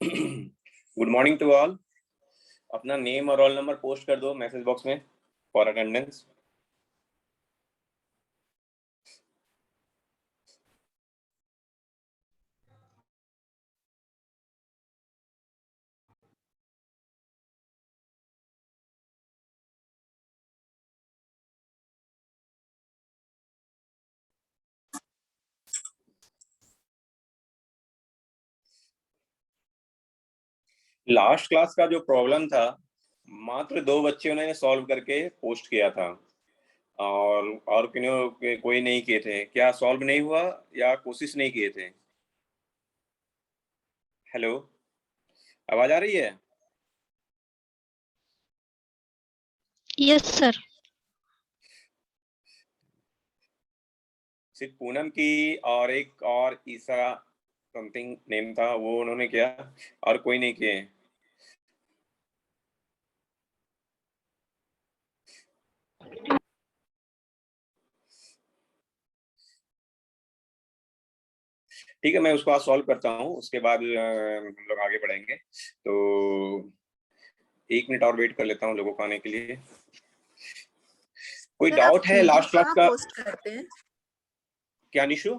Good morning to all. अपना name और roll number post कर दो मैसेज बॉक्स में फॉर अटेंडेंस। लास्ट क्लास का जो प्रॉब्लम था मात्र 2 बच्चों ने सॉल्व करके पोस्ट किया था और कोई नहीं किए थे। क्या सॉल्व नहीं हुआ या कोशिश नहीं किए थे? हेलो, आवाज आ रही है? Yes sir. सिर्फ पूनम की और एक और ईसा समथिंग नेम था, वो उन्होंने किया और कोई नहीं किए। ठीक है, मैं उसको आज सॉल्व करता हूँ, उसके बाद हम लोग आगे बढ़ेंगे। तो 1 मिनट और वेट कर लेता हूँ लोगों को आने के लिए। कोई डाउट है लास्ट क्लास का? पोस्ट करते हैं क्या निशु?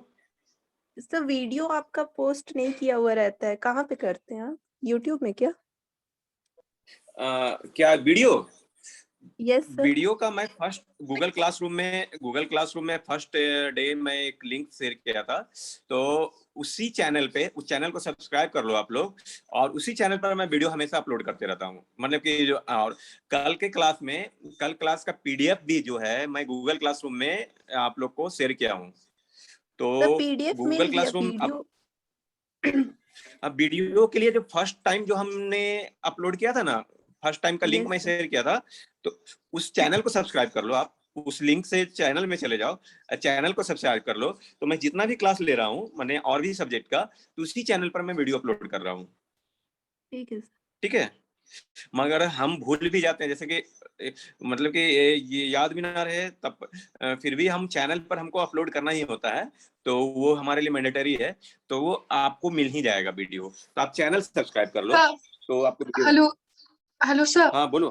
इसका वीडियो आपका पोस्ट नहीं किया हुआ रहता है, कहाँ पे करते हैं आप? यूट्यूब में क्या? क्या वीडियो? Yes sir. वीडियो का मैं फर्स्ट गूगल क्लासरूम में फर्स्ट डे मैं एक लिंक शेयर किया था। तो उसी चैनल पे, उस चैनल को सब्सक्राइब कर लो आप लोग, और उसी चैनल पर मैं वीडियो हमेशा अपलोड करते रहता हूँ। मतलब कि जो और कल क्लास का पीडीएफ भी जो है मैं गूगल क्लासरूम में आप लोग को शेयर किया हूँ। तो पीडीएफ गूगल मिल गया, क्लासरूम वीडियो अब वीडियो के लिए जो फर्स्ट टाइम जो हमने अपलोड किया था ना, फर्स्ट टाइम का लिंक मैं शेयर किया था, तो उस चैनल को सब्सक्राइब कर लो आप। उस लिंक से चैनल में चले जाओ, चैनल को सब्सक्राइब कर लो। तो मैं जितना भी क्लास ले रहा हूँ, मैंने और भी सब्जेक्ट का, तो उसी चैनल पर मैं वीडियो अपलोड कर रहा हूँ। ठीक है। ठीक है, मगर हम भूल भी जाते हैं, जैसे कि मतलब कि ये याद भी ना रहे तब फिर भी हम चैनल पर हमको अपलोड करना ही होता है, तो वो हमारे लिए मैंडेटरी है। तो वो आपको मिल ही जाएगा वीडियो, तो आप चैनल सब्सक्राइब कर लो तो आपको। Hello sir. हाँ बोलो।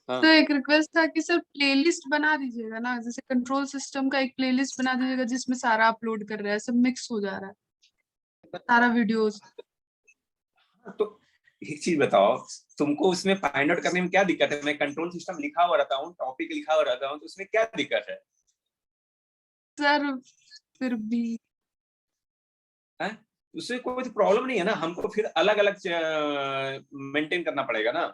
हाँ तो एक रिक्वेस्ट था कि सर प्लेलिस्ट बना दीजिएगा ना, जैसे कंट्रोल सिस्टम का एक प्लेलिस्ट बना दीजिएगा जिसमें सारा अपलोड कर रहा है, सब मिक्स हो जा रहा है सारा वीडियोस। तो एक चीज बताओ, तुमको उसमें फाइंड आउट करने में क्या दिक्कत है? मैं कंट्रोल सिस्टम लिखा हुआ रहता हूँ, टॉपिक लिखा हुआ रहता हूँ, तो उसमें क्या दिक्कत है? सर फिर भी है उससे कोई प्रॉब्लम नहीं है ना, हमको फिर अलग अलग मेंटेन करना पड़ेगा ना।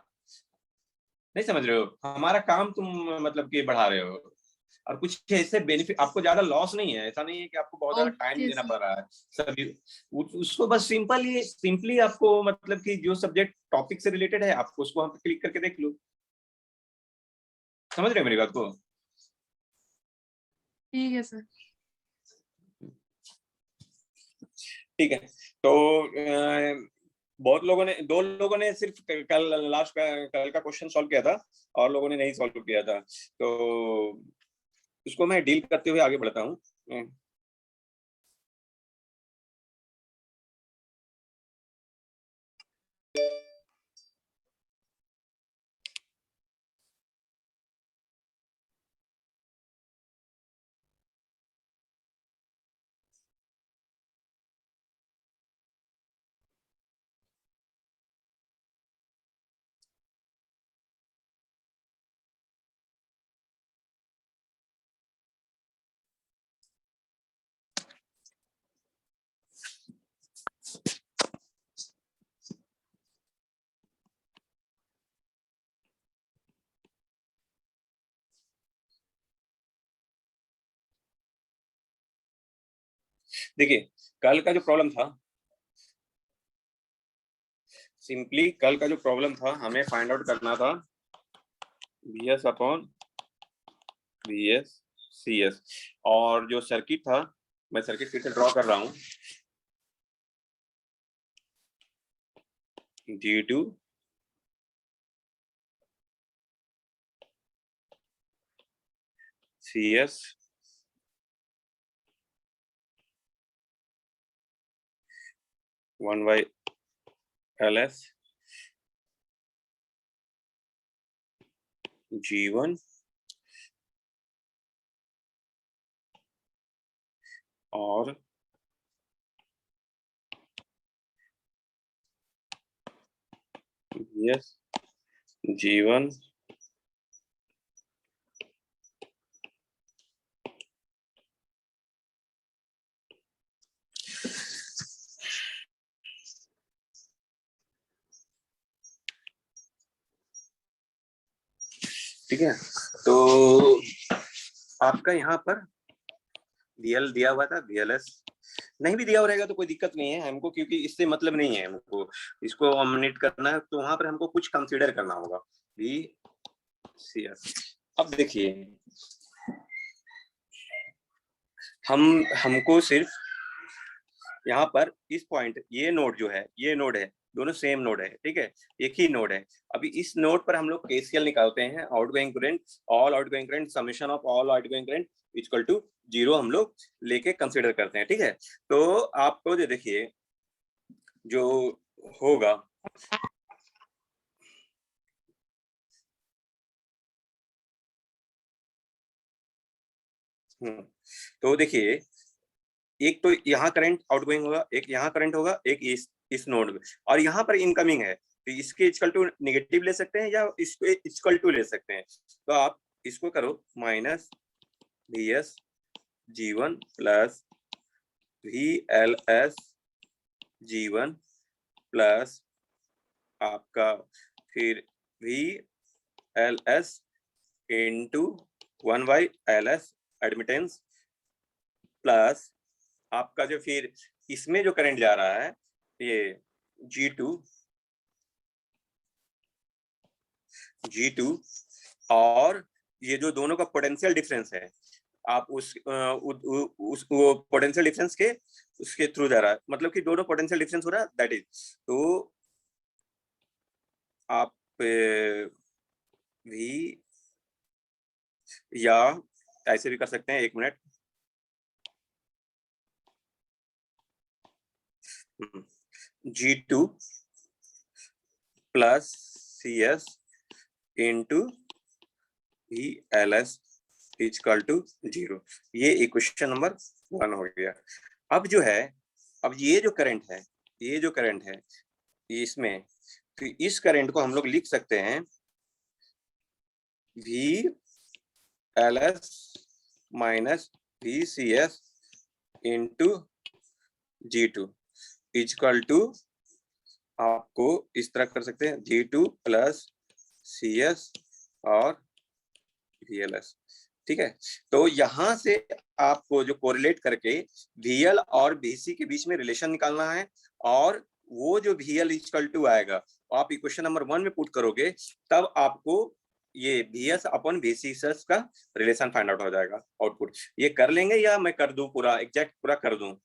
नहीं समझ रहे हो? हमारा काम तुम मतलब कि बढ़ा रहे हो, और कुछ ऐसे बेनिफिट, आपको ज्यादा लॉस नहीं है। ऐसा नहीं है कि आपको बहुत ज्यादा टाइम ओके देना सर। पड़ रहा है सभी उसको। बस सिंपली आपको मतलब कि जो सब्जेक्ट टॉपिक से रिलेटेड है, आपको उसको वहां पे क्लिक करके देख लो। समझ रहे हो मेरी बात को? ठीक है सर। ठीक है। तो बहुत लोगों ने, 2 लोगों ने सिर्फ कल का क्वेश्चन सॉल्व किया था, और लोगों ने नहीं सॉल्व किया था। तो उसको मैं डील करते हुए आगे बढ़ता हूँ। देखिए, कल का जो प्रॉब्लम था, सिंपली कल का जो प्रॉब्लम था, हमें फाइंड आउट करना था VS अपॉन VS CS। और जो सर्किट था, मैं सर्किट फिर से ड्रॉ कर रहा हूँ। G2 CS 1/R LS G1 और VS G1 ठीक है। तो आपका यहाँ पर VL दिया हुआ था, VLS नहीं भी दिया हुआ रहेगा तो कोई दिक्कत नहीं है हमको, क्योंकि इससे मतलब नहीं है हमको, इसको ऑमिनेट करना है तो वहां पर हमको कुछ कंसीडर करना होगा। VCS अब देखिए हमको सिर्फ यहाँ पर इस पॉइंट, ये नोड जो है, ये नोड है, दोनों सेम नोड है, ठीक है, एक ही नोड है। अभी इस नोड पर हम लोग KCL निकालते हैं, outgoing current, all outgoing current summation of all outgoing current equal to 0 हम लोग लेके कंसीडर करते हैं, ठीक है। तो आपको जो देखिए जो होगा तो देखिए एक तो यहाँ करंट आउटगोइंग होगा, एक यहाँ करंट होगा, एक इस नोड में, और यहाँ पर इनकमिंग है, तो इसके इक्वल टू नेगेटिव ले सकते हैं या इसको इक्वल टू ले सकते हैं। तो आप इसको करो minus VS G1 plus VLS G1 plus आपका फिर VLS into 1/LS admittance plus आपका जो फिर इसमें जो करंट जा रहा है ये G2 और ये जो दोनों का पोटेंशियल डिफरेंस है, आप उस वो पोटेंशियल डिफरेंस के उसके थ्रू जा रहा है, मतलब कि दोनों पोटेंशियल डिफरेंस हो रहा है, दैट इज। तो आप भी या ऐसे भी कर सकते हैं, 1 minute, G2 plus CS into VLS equal to 0। ये इक्वेशन नंबर 1 हो गया। अब जो है, अब ये जो करंट है, ये जो करंट है इसमें, तो इस करंट को हम लोग लिख सकते हैं VLS minus VCS into G2 equal to, आपको इस तरह कर सकते हैं G2 प्लस CS और VLS, ठीक है। तो यहां से आपको जो कोरिलेट करके VL और VC के बीच में रिलेशन निकालना है, और वो जो VL इक्वल टू आएगा आप इक्वेशन नंबर 1 में पुट करोगे, तब आपको ये VS अपॉन VC का रिलेशन फाइंड आउट हो जाएगा, आउटपुट। ये कर लेंगे या मैं कर दूं पूरा एग्जैक्ट पूरा कर दूं?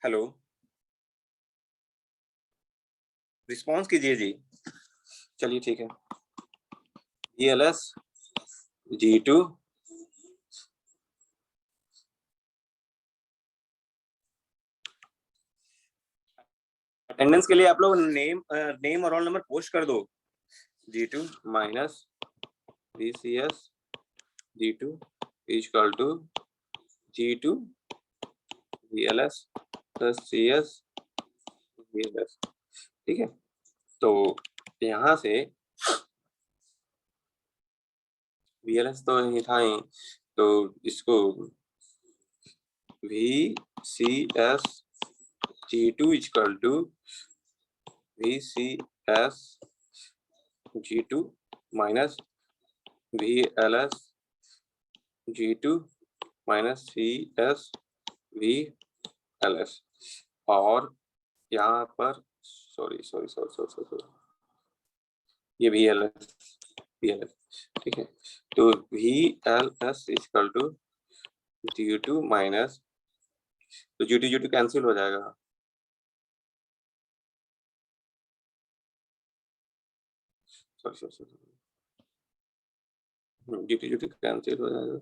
हेलो, रिस्पॉन्स कीजिए जी। चलिए ठीक है, VLS G2 अटेंडेंस के लिए आप लोग नेम और रोल नंबर पोस्ट कर दो। G2 minus VCS G2 equal to G2 VLS plus CS VLS, ठीक है। तो यहाँ से VLS तो ही था ही, तो इसको VCS G2 equal to VCS G2 minus VLS G2 minus CS VLS, और यहाँ पर सॉरी ये VLS, ठीक है। तो VLS equal to G2 minus, तो G2 कैंसिल हो जाएगा, सॉरी G2 कैंसिल हो जाएगा।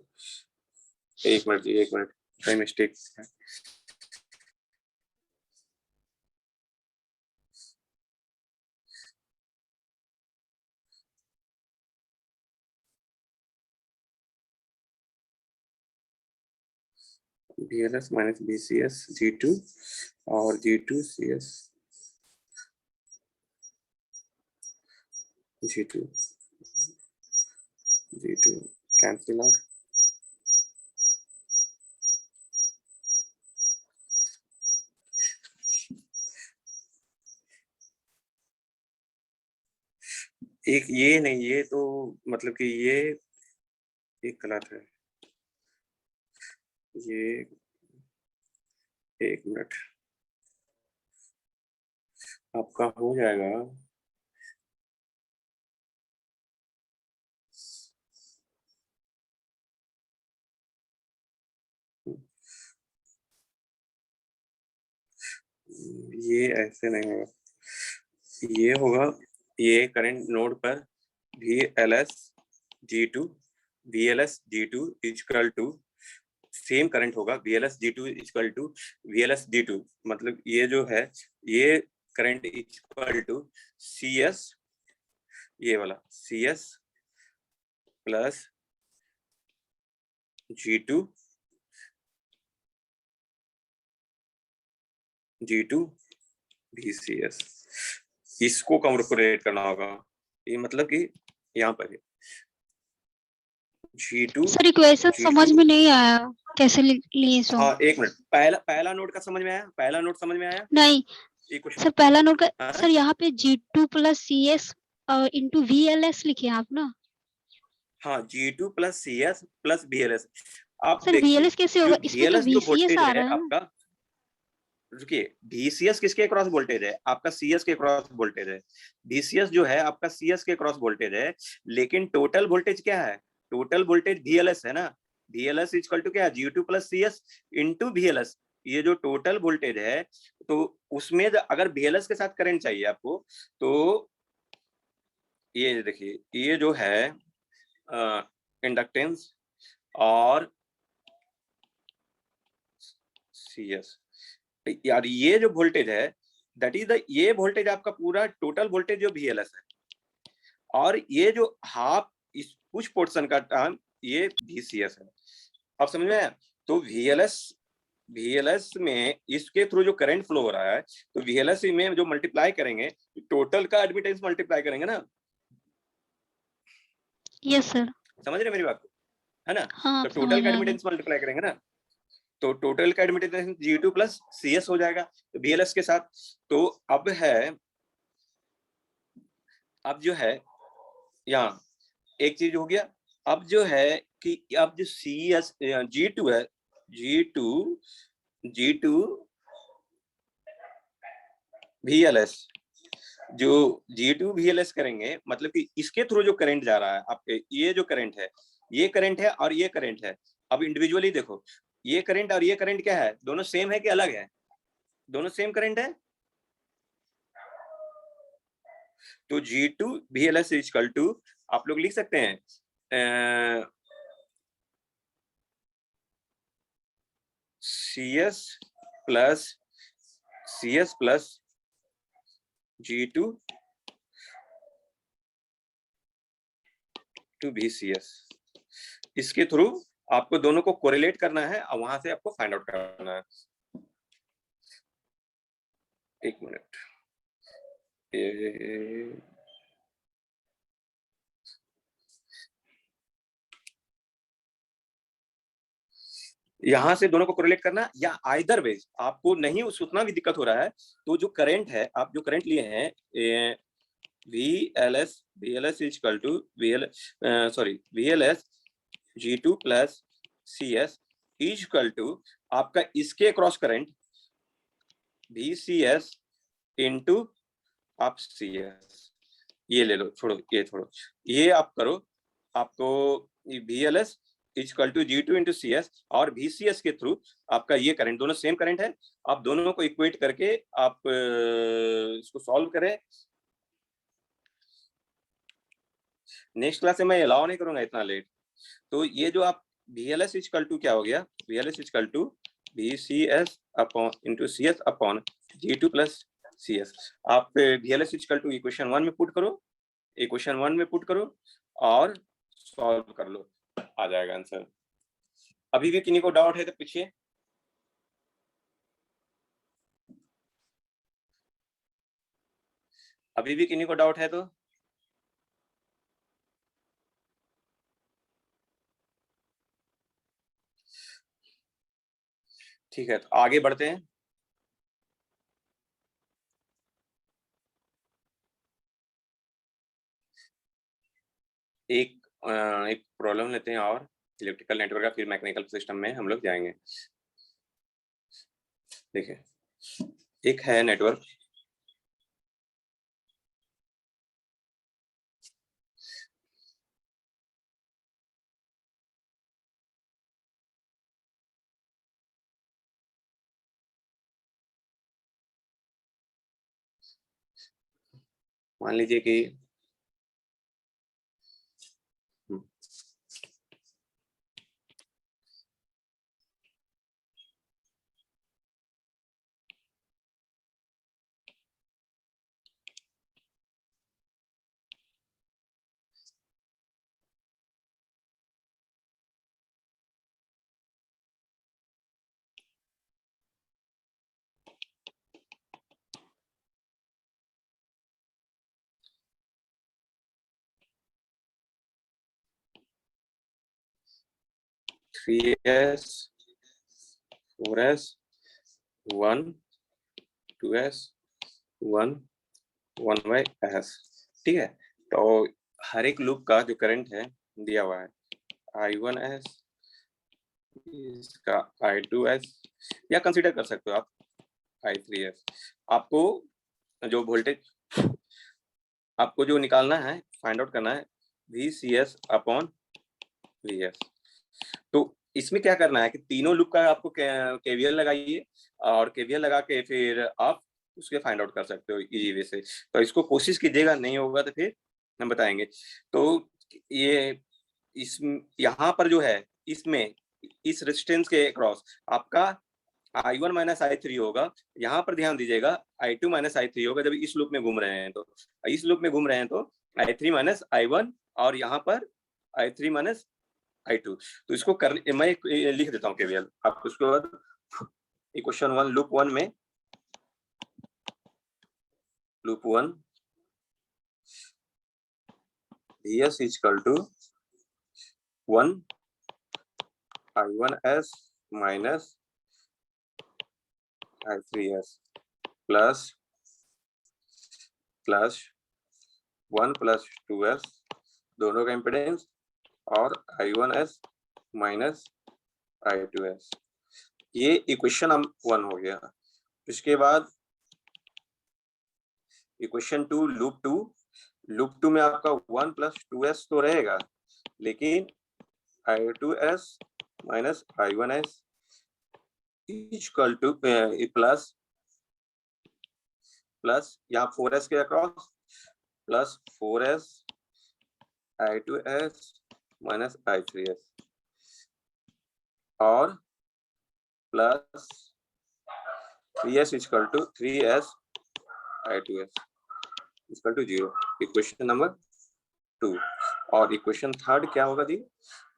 1 मिनट जी, 1 मिनट, कोई मिस्टेक है। VLS माइनस VCS G2 और G2 CS G2 cancel out. एक ये नहीं, ये तो मतलब कि ये एक गलत है, ये एक मिनट आपका हो जाएगा। ये ऐसे नहीं होगा, ये होगा, ये करंट नोड पर VLS G2 equal to same current होगा, VLS G2 equal to VLS G2, मतलब ये जो है ये करंट इक्वल टू CS, ये वाला CS प्लस G2 VCS, इसको कैलकुलेट करना होगा। ये मतलब कि यहाँ पर G2 सर इक्वेशन समझ में नहीं आया, कैसे लिए सो? हाँ एक मिनट, पहला नोट का समझ में आया? पहला नोट समझ में आया? नहीं क्वेश्चन सर, पहला नोट का हाँ? सर यहाँ पे G2 plus CS into VLS लिखे आप ना? हाँ, G2 plus CS plus VLS। आप सर देखिए VLS कैसे जो होगा? इसमें तो VLS जो VCS वोल्टेज आ है रहा है ना? आपका, रुकिए, VCS किसके क्रॉस वोल्टेज है? आपका CS के क्रॉस वोल्टेज है। VCS जो है आपका CS के क्रॉस वोल्टेज है, लेकिन टोटल वोल्टेज क्या है? टोटल वोल्टेज VLS है ना। VLS इक्वल टू क्या है? G2 plus CS into VLS। ये जो टोटल वोल्टेज है, तो उसमें अगर VLS के साथ करंट चाहिए आपको, तो ये देखिए, ये जो है इंडक्टेंस और CS, यार ये जो वोल्टेज है दैट इज द, ये वोल्टेज आपका पूरा टोटल वोल्टेज जो VLS है, और ये जो हाफ इस कुछ पोर्शन का टर्म ये VCS है। आप समझ में आया? तो VLS में इसके थ्रू जो करंट फ्लो हो रहा है, तो VLS में जो मल्टीप्लाई करेंगे, टोटल का एडमिटेंस मल्टीप्लाई करेंगे ना। Yes sir. समझ रहे मेरी बात को, है ना? हाँ तो आप टोटल समझ का आ रहे। एडमिटेंस मल्टीप्लाई करेंगे ना, तो टोटल का एडमिटेंस G2 प्लस CS हो जाएगा तो VLS के साथ। तो अब जो है यहाँ एक चीज हो गया। अब जो है कि अब जो CS G2 है, G2 VLS, जो G2 VLS करेंगे, मतलब कि इसके थ्रू जो करंट जा रहा है आपके, ये जो करंट है, ये करंट है और ये करंट है। अब इंडिविजुअली देखो, ये करंट और ये करंट क्या है? दोनों सेम है कि अलग है? दोनों सेम करंट है। तो G2 VLS इक्वल टू आप लोग लिख सकते हैं CS plus G2 to VCS। इसके थ्रू आपको दोनों को कोरिलेट करना है और वहां से आपको फाइंड आउट करना है। एक मिनट, यहां से दोनों को कोरिलेट करना, या आइदर वेज आपको नहीं उतना भी दिक्कत हो रहा है, तो जो करंट है, आप जो करंट लिए हैं VLS equal to VLS G2 plus CS equal to आपका इसके क्रॉस करंट VCS इंटू आप CS। ये ले लो, छोड़ो ये आप करो, आपको VLS equal to G2 into CS और VCS के थ्रू आपका ये करंट, दोनों सेम करंट है। आप दोनों को इक्वेट करके आप इसको सॉल्व करें। नेक्स्ट क्लास में मैं अलाउ नहीं करूंगा इतना लेट। तो ये जो आप VLS इक्वल टू क्या हो गया? VLS equal to VCS upon into CS upon G2 plus CS। आप VLS इक्वल टू इक्वेशन 1 में पुट करो, और सॉल्व कर लो, आ जाएगा आंसर। अभी भी किन्हीं को डाउट है तो पूछिए। अभी भी किन्हीं को डाउट है तो ठीक है, तो आगे बढ़ते हैं। एक प्रॉब्लम लेते हैं और इलेक्ट्रिकल नेटवर्क का, फिर मैकेनिकल सिस्टम में हम लोग जाएंगे। देखिए, एक है नेटवर्क, मान लीजिए कि three S, 4s, 1, 2s, 1, 1/s। ठीक है, तो हर एक लूप का जो करंट है दिया हुआ है, I1s, इसका I2s, या कंसीडर कर सकते हो आप I3s। आपको जो वोल्टेज आपको जो निकालना है, फाइंड आउट करना है VCS अपॉन VS। तो इसमें क्या करना है कि तीनों लूप का आपको केवीएल लगाइए, और केवीएल लगा के फिर आप उसके फाइंड आउट कर सकते हो इजी वे से। तो इसको कोशिश कीजिएगा, नहीं होगा तो फिर हम बताएंगे। तो ये इस यहाँ पर जो है, इसमें इस रेजिस्टेंस के अक्रॉस आपका I1 माइनस I3 होगा। यहाँ पर ध्यान दीजिएगा, I2 माइनस I3 होगा जब इस लूप में घूम रहे हैं। तो इस लूप में घूम रहे हैं तो I3 माइनस I1, और यहाँ पर I3 माइनस I2। तो इसको कर मैं लिख देता हूँ केवीएल। आप उसके बाद इक्वेशन 1 लूप 1 में, loop 1 VS equal to 1 I1s minus I3s plus 1 plus 2s दोनों का इम्पिडेंस, और I1s माइनस I2s। ये इक्वेशन 1 हो गया। इसके बाद इक्वेशन 2 लूप 2 में आपका 1 प्लस 2s तो रहेगा, लेकिन I2s minus I1s equal two plus यहाँ 4s के across plus 4s I2s minus I3s, और plus 3s equal to 3s I2s equal to 0। Equation number 2। और इक्वेशन थर्ड क्या होगा दी?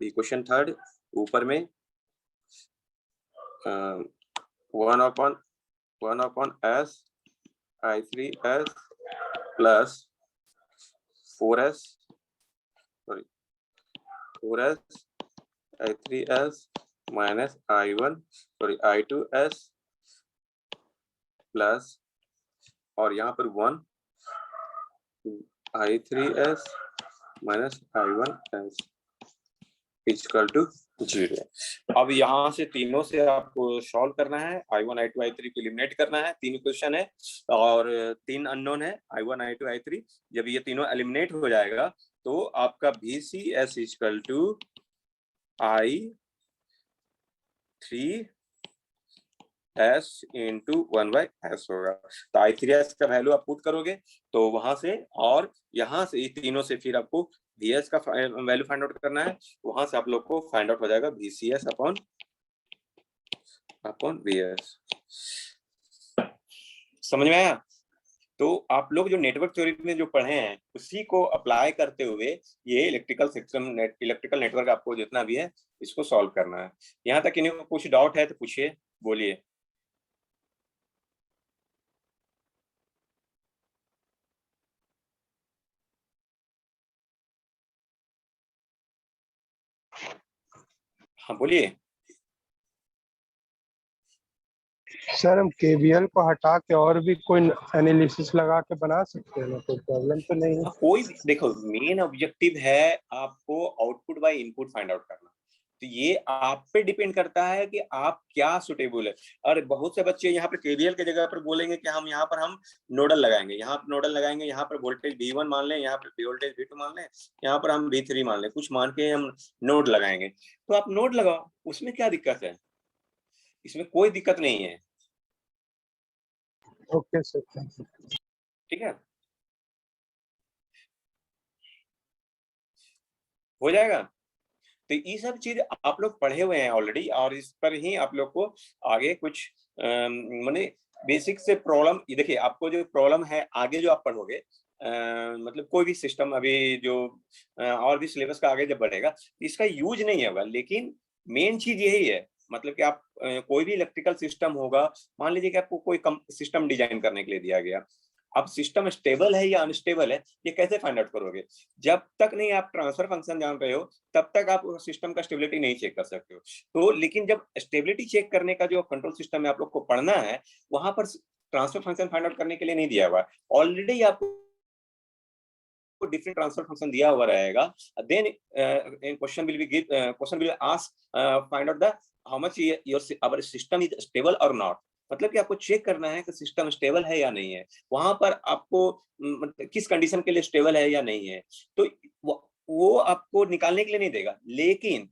इक्वेशन थर्ड ऊपर में 1 upon s I3s plus 4s I3s minus I2s plus, और यहाँ पर 1 I3s minus I1s equal to 0। अब यहाँ से तीनों से आपको सॉल्व करना है, I1, I2, I3 को एलिमिनेट करना है। 3 इक्वेशन है और 3 अननोन है, I1, I2, I3। जब ये तीनों एलिमिनेट हो जाएगा तो आपका VCS equal to I3s into 1/s होगा। तो I3s का वैल्यू आप पुट करोगे तो वहां से, और यहाँ से तीनों से फिर आपको VS का वैल्यू फाइंड आउट करना है। वहां से आप लोग को फाइंड आउट हो जाएगा VCS अपॉन VS। समझ में आया? तो आप लोग जो नेटवर्क थ्योरी में जो पढ़े हैं उसी को अप्लाई करते हुए ये इलेक्ट्रिकल नेटवर्क आपको जितना भी है इसको सॉल्व करना है। यहाँ तक किन्हीं को कुछ डाउट है तो पूछिए, बोलिए। हाँ बोलिए। सर हम केवीएल को हटा के और भी कोई एनालिसिस लगा के बना सकते हैं ना, कोई प्रॉब्लम तो नहीं है? हाँ, कोई भी देखो, मेन ऑब्जेक्टिव है आपको output by input find out करना। तो ये आप पे डिपेंड करता है कि आप क्या सुटेबल है। और बहुत से बच्चे यहाँ पर केवीएल की जगह पर बोलेंगे कि हम यहाँ पर हम नोडल लगाएंगे, यहाँ पर नोडल लगाएंगे, यहाँ पर वोल्टेज V1 मान लें, यहाँ पर वोल्टेज V2 मान लें, यहाँ पर हम V3 मान लें, कुछ मान के हम नोड लगाएंगे। तो आप नोड लगाओ, उसमें क्या दिक्कत है? इसमें कोई दिक्कत नहीं है। ओके सर, ठीक है, हो जाएगा। तो ये सब चीज आप लोग पढ़े हुए हैं ऑलरेडी, और इस पर ही आप लोग को आगे कुछ माने बेसिक से प्रॉब्लम, ये देखिए आपको जो प्रॉब्लम है आगे जो आप पढ़ोगे, मतलब कोई भी सिस्टम अभी जो और भी सिलेबस का आगे जब बढ़ेगा इसका यूज नहीं होगा, लेकिन मेन चीज यही है, मतलब कि आप कोई भी इलेक्ट्रिकल सिस्टम होगा, मान लीजिए कि आपको कोई सिस्टम डिजाइन करने के लिए दिया गया, अब सिस्टम स्टेबल है या अनस्टेबल है ये कैसे फाइंड आउट करोगे? जब तक नहीं आप ट्रांसफर फंक्शन जान रहे हो तब तक आप सिस्टम का स्टेबिलिटी नहीं चेक कर सकते हो। तो लेकिन जब स्टेबिलिटी चेक करने का जो कंट्रोल सिस्टम है आप लोग को पढ़ना है, वहां पर ट्रांसफर फंक्शन फाइंड आउट करने के लिए नहीं दिया हुआ, ऑलरेडी आपको डिफरेंट ट्रांसफर फंक्शन दिया हुआ रहेगा। Then question will ask find out the how much your our system is stable और नॉट, मतलब कि आपको चेक करना है कि सिस्टम स्टेबल है या नहीं है, वहां पर आपको मतलब किस कंडीशन के लिए स्टेबल है या नहीं है। तो वो आपको निकालने के लिए नहीं देगा, लेकिन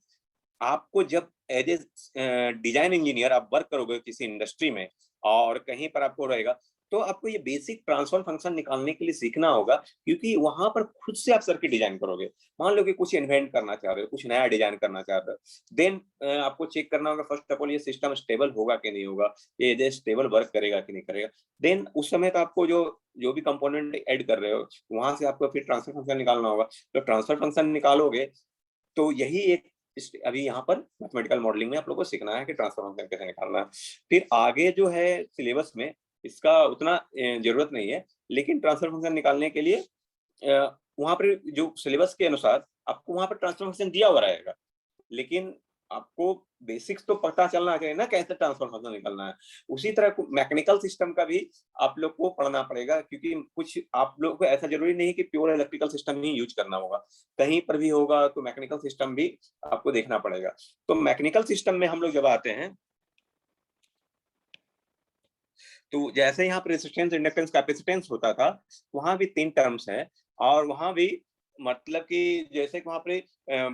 आपको जब एज ए डिजाइन इंजीनियर आप वर्क करोगे किसी इंडस्ट्री में और कहीं पर आपको रहेगा, तो आपको ये बेसिक ट्रांसफर फंक्शन निकालने के लिए सीखना होगा, क्योंकि वहां पर खुद से आप सर्किट डिजाइन करोगे। मान लो कि कुछ इन्वेंट करना चाह रहे हो, कुछ नया डिजाइन करना चाह रहे हो, देन आपको चेक करना होगा फर्स्ट ऑफ ऑल ये सिस्टम स्टेबल होगा कि नहीं होगा, ये स्टेबल वर्क करेगा कि नहीं करेगा। देन उस समय तो आपको जो भी कंपोनेंट ऐड कर रहे हो वहां से आपको फिर ट्रांसफर फंक्शन निकालना होगा। तो ट्रांसफर फंक्शन निकालोगे तो यही एक अभी यहाँ पर मैथमेटिकल मॉडलिंग में आप लोगों को सीखना है कि ट्रांसफर फंक्शन कैसे निकालना है। फिर आगे जो है सिलेबस में इसका उतना जरूरत नहीं है, लेकिन ट्रांसफर फंक्शन निकालने के लिए वहां पर जो सिलेबस के अनुसार आपको वहां पर ट्रांसफर फंक्शन दिया हुआ रहेगा, लेकिन आपको बेसिक्स तो पता चलना चाहिए ना कैसे ट्रांसफर फंक्शन निकालना है। उसी तरह मैकेनिकल सिस्टम का भी आप लोग को पढ़ना पड़ेगा, क्योंकि कुछ आप लोग को ऐसा जरूरी नहीं कि प्योर इलेक्ट्रिकल सिस्टम ही यूज करना होगा, कहीं पर भी होगा तो मैकेनिकल सिस्टम भी आपको देखना पड़ेगा। तो मैकेनिकल सिस्टम में हम लोग जब आते हैं तो जैसे यहाँ पर रेजिस्टेंस, इंडक्टेंस, कैपेसिटेंस होता था, वहां भी 3 टर्म्स है, और वहां भी मतलब कि जैसे वहां पे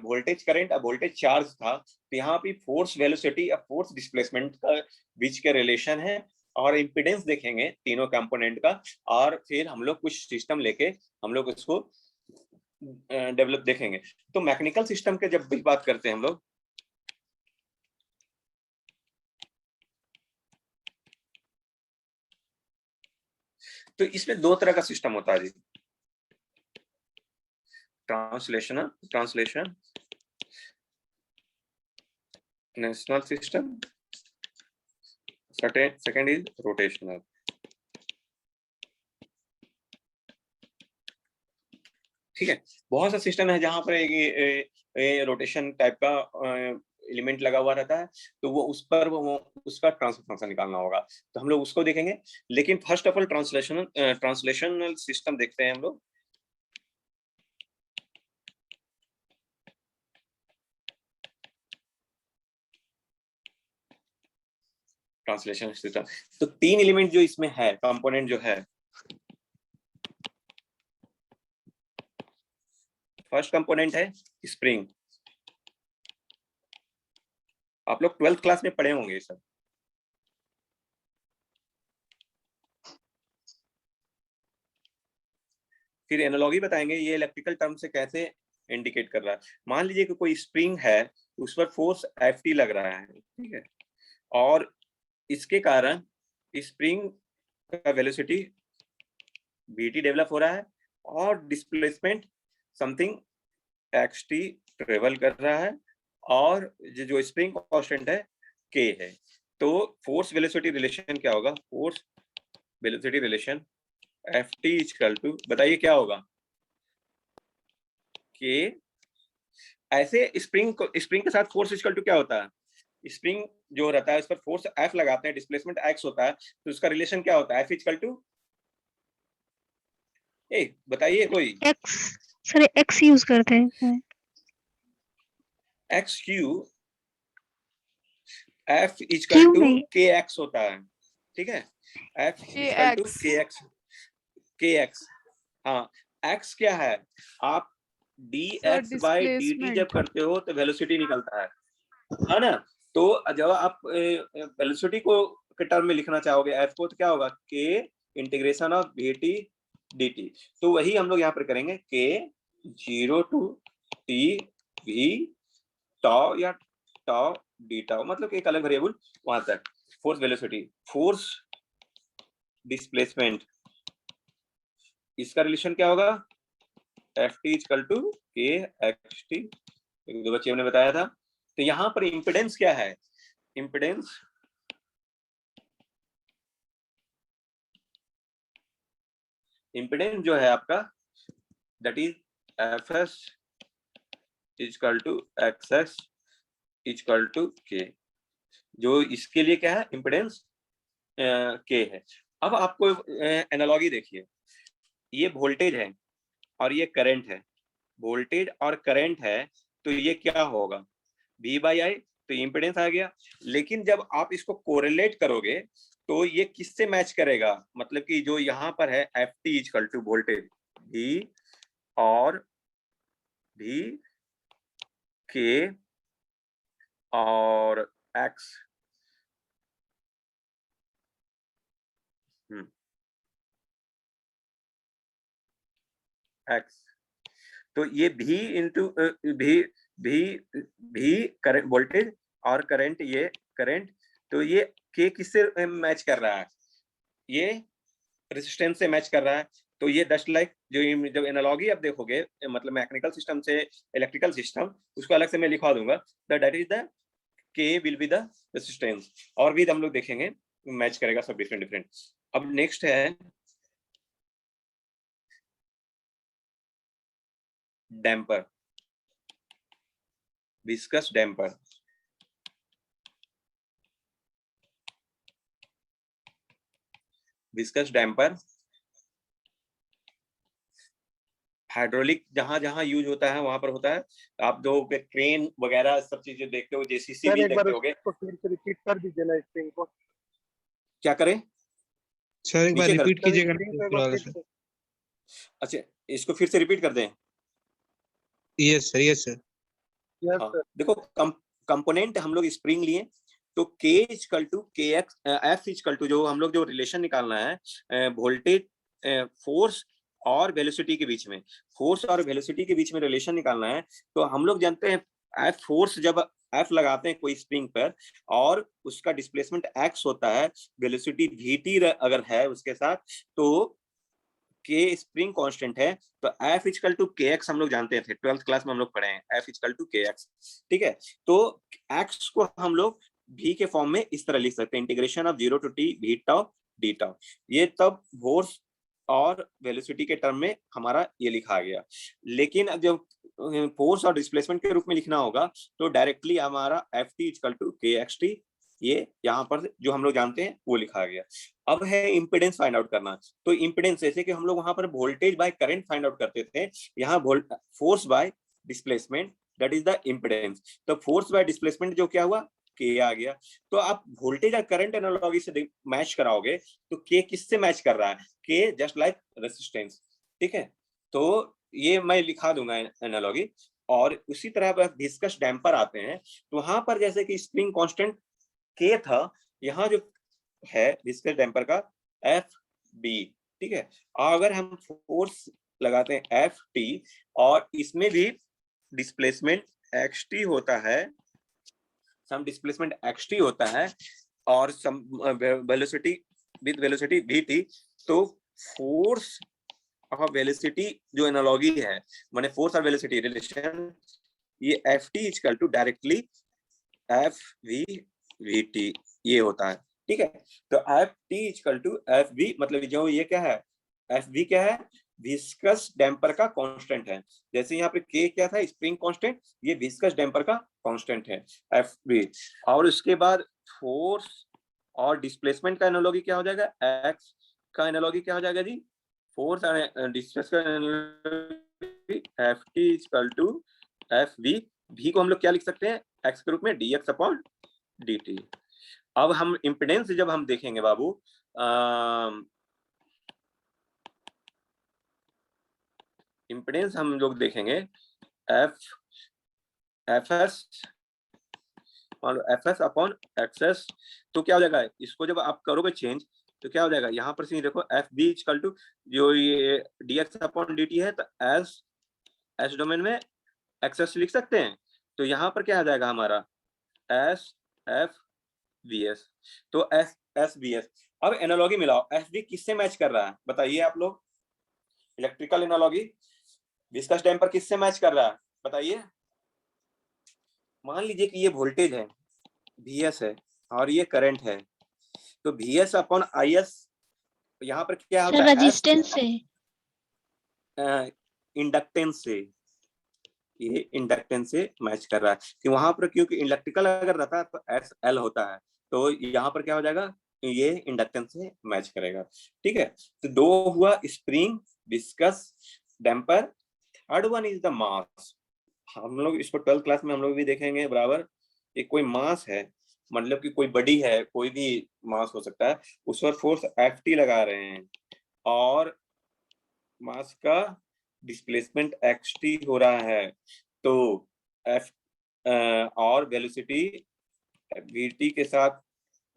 वोल्टेज करंट और वोल्टेज चार्ज था, तो यहाँ पे फोर्स वेलोसिटी या फोर्स डिस्प्लेसमेंट का बीच के रिलेशन है, और इम्पीडेंस देखेंगे तीनों कंपोनेंट का, और फिर हम लोग कुछ सिस्टम लेके हम लोग इसको डेवलप देखेंगे। तो मैकेनिकल सिस्टम के जब भी बात करते हैं हम लोग, तो इसमें 2 तरह का सिस्टम होता है जी, translational system, second is rotational. ठीक है, बहुत सा सिस्टम है जहां पर रोटेशन टाइप का एलिमेंट लगा हुआ रहता है, तो वो उस पर वो उसका ट्रांसफर फंक्शन निकालना होगा, तो हम लोग उसको देखेंगे। लेकिन first of all translational system देखते हैं हम लोग। ट्रांसलेशन सिस्टम, तो 3 एलिमेंट जो इसमें है, कंपोनेंट जो है, फर्स्ट कंपोनेंट है स्प्रिंग। आप लोग 12th क्लास में पढ़े होंगे सर। फिर एनालॉजी बताएंगे ये इलेक्ट्रिकल टर्म से कैसे इंडिकेट कर रहा है। मान लीजिए कि कोई स्प्रिंग है, उस पर फोर्स Ft लग रहा है, ठीक है, और इसके कारण स्प्रिंग का वेलोसिटी Vt डेवलप हो रहा है, और डिस्प्लेसमेंट समथिंग xt ट्रेवल कर रहा है, और जो स्प्रिंग कांस्टेंट है k है। तो फोर्स वेलोसिटी रिलेशन क्या होगा? Force velocity relation Ft equal to, बताइए क्या होगा? k ऐसे स्प्रिंग के साथ फोर्स इक्वल टू क्या होता है, स्प्रिंग जो रहता है उस पर फोर्स F लगाते हैं, डिस्प्लेसमेंट x होता है, तो उसका रिलेशन क्या होता है, F इक्वल टू, बताइए कोई, एक्स, सर एक्स यूज करते हैं। एक्स क्यू, F इक्वल क्यों टू नहीं? के एक्स होता है, ठीक है, F इक्वल टू के एक्स, हाँ, x क्या है, आप dx बाई dt जब डिस्प्लेसमेंट। करते हो तो वेलोसिटी निकलता है ना, तो जब आप वेलोसिटी को के टर्म में लिखना चाहोगे f को, तो क्या होगा, k integration of vt dt, तो वही हम लोग यहाँ पर करेंगे, k 0 to t v tau या tau d tau, मतलब कि एक अलग वेरिएबल वहां तक, फोर्स वेलोसिटी, फोर्स डिस्प्लेसमेंट, इसका रिलेशन क्या होगा, एफ टी इक्वल टू के एक्स टी, एक दो बच्चे ने बताया था। तो यहाँ पर इम्पिडेंस क्या है, इम्पिडेंस जो है आपका, that is F S equal to X S equal to K, जो इसके लिए क्या है, इम्पिडेंस के है। अब आपको एनालॉजी देखिए, ये वोल्टेज है और ये करंट है, वोल्टेज और करंट है, तो ये क्या होगा, V बाई आई, तो इम्पिडेंस आ गया। लेकिन जब आप इसको कोरिलेट करोगे तो ये किससे मैच करेगा, मतलब कि जो यहाँ पर है F T equal to voltage V और V के और X, X, तो ये V इंटू भी करंट वोल्टेज और करंट, ये करंट, तो ये के किससे मैच कर रहा है, ये रेजिस्टेंस से मैच कर रहा है। तो ये जस्ट लाइक जो जब एनालॉजी आप देखोगे, मतलब मैकेनिकल सिस्टम से इलेक्ट्रिकल सिस्टम, उसको अलग से मैं लिखवा दूंगा, दैट इज द के विल बी द रेजिस्टेंस, और भी हम लोग देखेंगे मैच करेगा सब डिफरेंट डिफरेंट। अब नेक्स्ट है damper, viscous damper, viscous damper hydraulic जहां जहां यूज होता है वहां पर होता है, आप जो क्रेन वगैरह सब चीजें देखते हो, जेसीसी सर भी एक बार देखते होगे। उसको फिर से रिपीट कर दीजिए ना स्क्रीन को। क्या करें, सर एक बार नीचे कर, रिपीट सर कीजिएगा स्क्रीन को एक थोड़ा बार फिर सा। से। अच्छा इसको फिर से रिपीट कर दें। Yes sir, yes sir. Yes हाँ सर। देखो, कंपोनेंट हम लोग स्प्रिंग लिए, तो K इक्वल टू के एक्स, F इक्वल टू, जो हम लोग जो रिलेशन निकालना है वोल्टेज, फोर्स और वेलोसिटी के बीच में, फोर्स और वेलोसिटी के बीच में रिलेशन निकालना है। तो हम लोग जानते हैं F फोर्स जब F लगाते हैं कोई स्प्रिंग पर और उसका डिस्प्लेसमेंट x होता है, वेलोसिटी vt अगर है उसके साथ, तो के स्प्रिंग कांस्टेंट है, तो F इक्वल टू के एक्स हम लोग जानते थे, 12th क्लास में हम लोग पढ़े हैं F इक्वल टू के एक्स, ठीक है। तो x को हम लोग v के फॉर्म में इस तरह लिख सकते हैं, integration of 0 to t v tau d tau, ये तब फोर्स और वेलोसिटी के टर्म में हमारा ये लिखा गया। लेकिन अब जब फोर्स और डिस्प्लेसमेंट के रूप में लिखना होगा तो डायरेक्टली हमारा एफ टी इक्वल टू के एक्स टी, ये यहाँ पर जो हम लोग जानते हैं वो लिखा गया। अब है इम्पिडेंस फाइंड आउट करना, तो इम्पिडेंस जैसे कि हम लोग वहां पर voltage by current find out करते थे, यहाँ force by displacement, that is the impedance. तो फोर्स बाय डिस्प्लेसमेंट जो क्या हुआ, के आ गया। तो आप वोल्टेज और करंट एनालॉजी से मैच कराओगे तो के किससे मैच कर रहा है, के जस्ट लाइक रेजिस्टेंस, ठीक है। तो ये मैं लिखा दूंगा एनालॉजी। और उसी तरह विस्कस डैम्पर आते हैं, तो वहां पर जैसे कि स्प्रिंग कांस्टेंट के था, यहाँ जो है विस्कस डैम्पर का एफ बी, ठीक है। अगर हम फोर्स लगाते हैं एफ टी और इसमें भी डिस्प्लेसमेंट एक्स टी होता है, सम डिस्प्लेसमेंट एक्स टी होता है और some velocity with velocity V T, तो फोर्स और वेलोसिटी जो एनालॉजी है, माने फोर्स और वेलोसिटी रिलेशन, ये F T equal to directly F V V T ये होता है, ठीक है। तो F T equal to F V, मतलब जो ये क्या है, एफ वी क्या है, विस्कस डैम्पर का कांस्टेंट है। जैसे यहाँ पे के क्या था, स्प्रिंग कांस्टेंट, ये विस्कस डैम्पर का कांस्टेंट है एफ बी। और उसके बाद फोर्स और डिस्प्लेसमेंट का एनालॉजी क्या हो जाएगा, एक्स का एनालॉजी क्या हो जाएगा जी, फोर्स और डिस्प्लेसमेंट का analogy F T equal to F V. भी को हम लोग क्या लिख सकते हैं, एक्स के रूप में dx अपॉन dt। अब हम इम्पिडेंस जब हम देखेंगे बाबू, इम्पिडेंस हम लोग देखेंगे एफ एस अपॉन एक्सेस, तो क्या हो जाएगा, इसको जब आप करोगे चेंज तो क्या हो जाएगा, यहाँ पर से देखो एफ बी इक्वल टू जो ये dx अपॉन dt है, तो एस डोमेन में एक्सेस लिख सकते हैं, तो यहाँ पर क्या आ जाएगा हमारा एस एफ बी एस। तो एस एस बी एस। अब एनालॉजी मिलाओ, एफ बी किससे मैच कर रहा है बताइए आप लोग, इलेक्ट्रिकल एनालॉजी विस्कस डैम्पर किससे मैच कर रहा है बताइए। मान लीजिए कि ये वोल्टेज है Vs है और ये करंट है, तो Vs अपॉन Is यहाँ पर क्या होता सर है, रेजिस्टेंस से, इंडक्टेंस से, ये इंडक्टेंस से मैच कर रहा है कि वहां पर, क्योंकि इलेक्ट्रिकल अगर रहता है तो एस एल होता है, तो यहाँ पर क्या हो जाएगा, ये इंडक्टेंस से मैच करेगा। ठीक है, तो दो हुआ spring viscous damper, third one is the mass. हम लोग इसको 12th क्लास में हम लोग भी देखेंगे बराबर। एक कोई मास है, मतलब कि कोई बडी है, कोई भी मास हो सकता है, उस पर फोर्स एफ टी लगा रहे हैं और मास का डिस्प्लेसमेंट एक्स टी हो रहा है, तो एफ और वेलोसिटी वी टी के साथ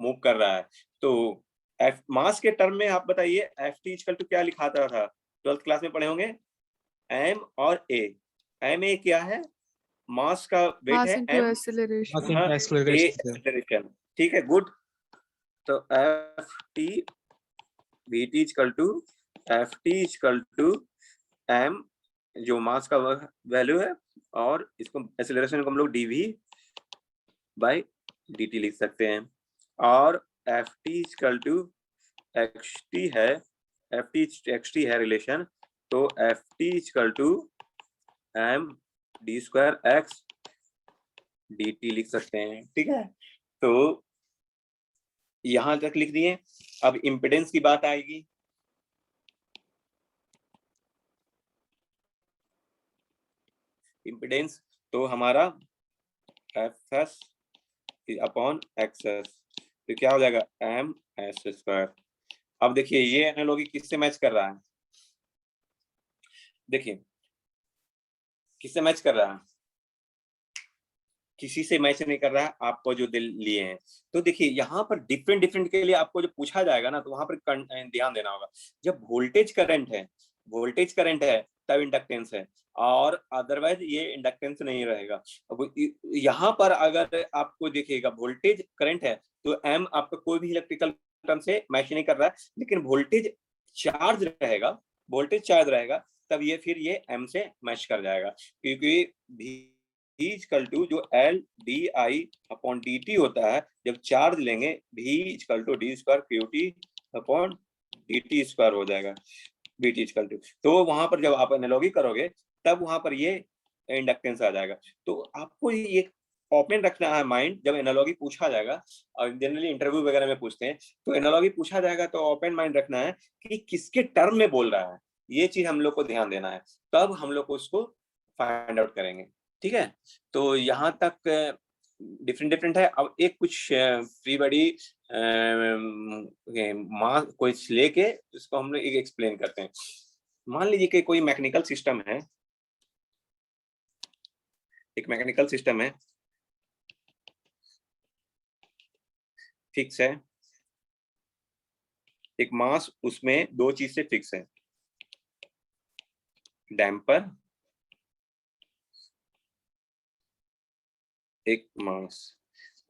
मूव कर रहा है। तो एफ मास के टर्म में आप बताइए एफ टी इक्वल टू क्या लिखाता था, 12th क्लास में पढ़े होंगे, एम और ए। एम ए क्या है, मास का वेट मास है, into M acceleration. A acceleration. Acceleration. ठीक है, गुड। तो F T V T equal to F T equal to M, जो मास का वैल्यू है, और इसको एक्सेलरेशन को हम लोग dv बाय dt लिख सकते हैं, और F T equal to X T है, एफ टी एक्स टी है रिलेशन, तो F T equal to M D square X D T लिख सकते हैं। ठीक है, तो यहां तक लिख दिए। अब इम्पिडेंस की बात आएगी, इम्पिडेंस तो हमारा F S upon x S, तो क्या हो जाएगा एम एस स्क्वायर। अब देखिए ये एनालॉजी किससे मैच कर रहा है, देखिए किससे मैच कर रहा है, किसी से मैच नहीं कर रहा है, आपको जो दिल लिए हैं। तो देखिए यहाँ पर डिफरेंट डिफरेंट के लिए आपको जो पूछा जाएगा ना, तो वहां पर ध्यान देना होगा। जब वोल्टेज करंट है, वोल्टेज करंट है, तब इंडक्टेंस है, और अदरवाइज ये इंडक्टेंस नहीं रहेगा। अब यहाँ पर अगर आपको देखिएगा वोल्टेज करंट है, तो एम आपका कोई भी इलेक्ट्रिकल टर्म से मैच नहीं कर रहा है, लेकिन वोल्टेज चार्ज रहेगा, वोल्टेज चार्ज रहेगा, तब ये फिर ये एम से मैच कर जाएगा, क्योंकि V इक्वल टू जो L D I upon D T होता है, जब चार्ज लेंगे V equal to D square Q T upon D T square हो जाएगा, बी टी इक्वल टू। तो वहां पर जब आप एनालॉजी करोगे तब वहां पर ये इंडक्टेंस आ जाएगा। तो आपको ये ओपन रखना है माइंड, जब एनालॉजी पूछा जाएगा, और जनरली इंटरव्यू वगैरह में पूछते हैं, तो एनालॉजी पूछा जाएगा तो ओपन माइंड रखना है कि किसके टर्म में बोल रहा है, ये चीज हम लोग को ध्यान देना है, तब हम लोग उसको फाइंड आउट करेंगे। ठीक है, तो यहाँ तक डिफरेंट डिफरेंट है। अब एक कुछ फ्री बॉडी मास कोई लेके इसको हम लोग एक एक्सप्लेन करते हैं। मान लीजिए कि कोई मैकेनिकल सिस्टम है, एक मैकेनिकल सिस्टम है, फिक्स है, एक मास उसमें दो चीज से फिक्स है, डैम्पर, एक मास,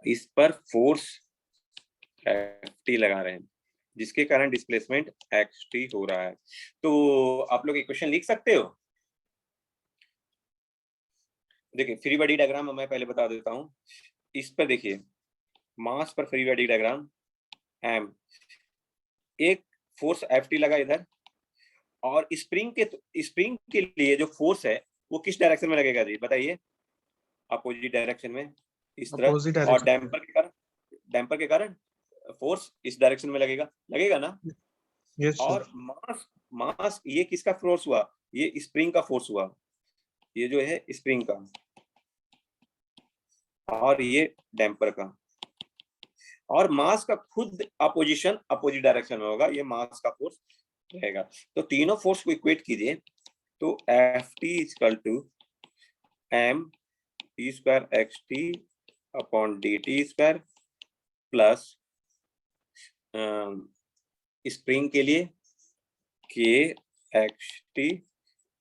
इस पर फोर्स एफ टी लगा रहे हैं, जिसके कारण डिस्प्लेसमेंट एक्स टी हो रहा है। तो आप लोग इक्वेशन लिख सकते हो। देखिए फ्री बॉडी डायग्राम मैं पहले बता देता हूं। इस पर देखिए मास पर फ्री बॉडी डायग्राम एम, एक फोर्स एफ टी लगा इधर, और स्प्रिंग के लिए जो फोर्स है वो किस डायरेक्शन में लगेगा जी बताइए? अपोजिट डायरेक्शन में, इस Opposite तरह। और direction में। डैम्पर के कारण फोर्स इस डायरेक्शन में लगेगा ना। Yes sir. और मास ये किसका फोर्स हुआ? ये स्प्रिंग का फोर्स हुआ, ये जो है स्प्रिंग का, और ये डैम्पर का। और मास का खुद अपोजिट डायरेक्शन में होगा, ये मास का फोर्स रहेगा। तो तीनों फोर्स को इक्वेट कीजिए, तो Ft equal to m t square xt upon dt square plus spring के लिए k xt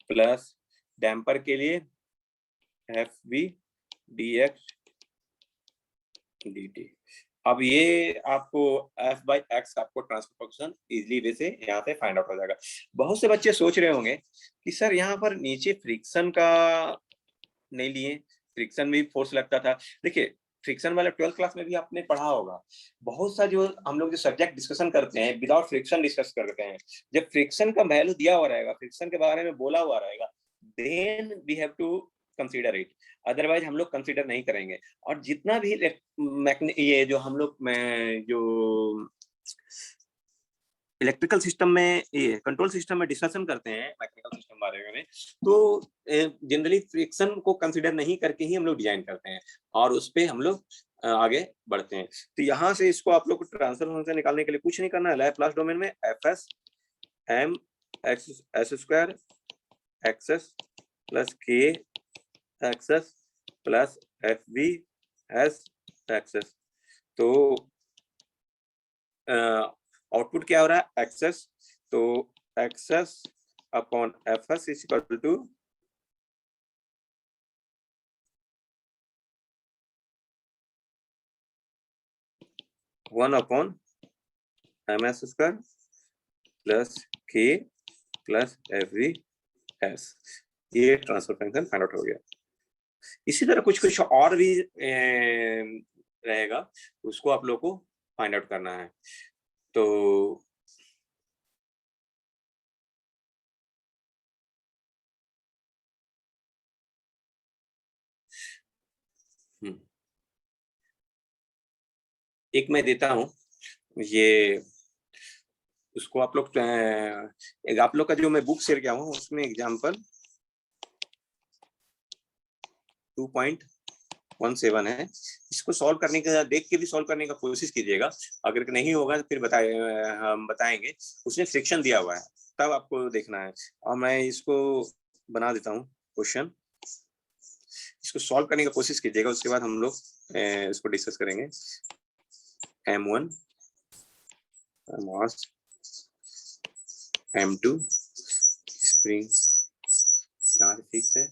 प्लस डैम्पर के लिए Fv dx dt। अब ये आपको f बाई एक्स आपको ट्रांसफर फंक्शन इजिली वे से यहाँ से फाइंड आउट हो जाएगा। बहुत से बच्चे सोच रहे होंगे कि सर यहाँ पर नीचे फ्रिक्शन का नहीं लिए, फ्रिक्शन में भी फोर्स लगता था। देखिए फ्रिक्शन वाला 12th क्लास में भी आपने पढ़ा होगा। बहुत सा जो हम लोग जो सब्जेक्ट डिस्कशन करते हैं विदाउट फ्रिक्शन डिस्कस करते हैं, जब फ्रिक्शन का वैल्यू दिया हुआ रहेगा, फ्रिक्शन के बारे में बोला हुआ रहेगा, then we have to consider it, otherwise हम लोग कंसीडर नहीं करेंगे। और जितना भी ये जो हम लोग जो इलेक्ट्रिकल सिस्टम में, ये कंट्रोल सिस्टम में डिस्कशन करते हैं मैकेनिकल सिस्टम बारे में, तो जनरली फ्रिक्शन को कंसीडर नहीं करके ही हम लोग डिजाइन करते हैं और उस पे हम लोग आगे बढ़ते हैं। तो यहाँ से इसको आप लोग को ट्रांसफर फंक्शन निकालने के लिए कुछ नहीं करना है। लैप्लास डोमेन में fs m x square X plus k X plus fv s X. तो आउटपुट क्या हो रहा है? एक्सेस। तो X S upon fs is equal to one upon ms square plus k plus fv s। ये transfer function find out हो गया। इसी तरह कुछ कुछ और भी रहेगा, उसको आप लोग को फाइंड आउट करना है। तो एक मैं देता हूं, ये उसको आप लोग का जो मैं बुक शेयर किया हूं उसमें एग्जांपल 2.17 है। इसको सॉल्व करने का, देख के भी सॉल्व करने का कोशिश कीजिएगा। अगर नहीं होगा तो फिर हम बताएंगे। उसने फ्रिक्शन दिया हुआ है, तब आपको देखना है। और मैं इसको बना देता हूँ क्वेश्चन, इसको सॉल्व करने का कोशिश कीजिएगा। उसके बाद हम लोग इसको डिस्कस करेंगे। M1 मास, M2 स्प्रिंग यहाँ से फिक्स है,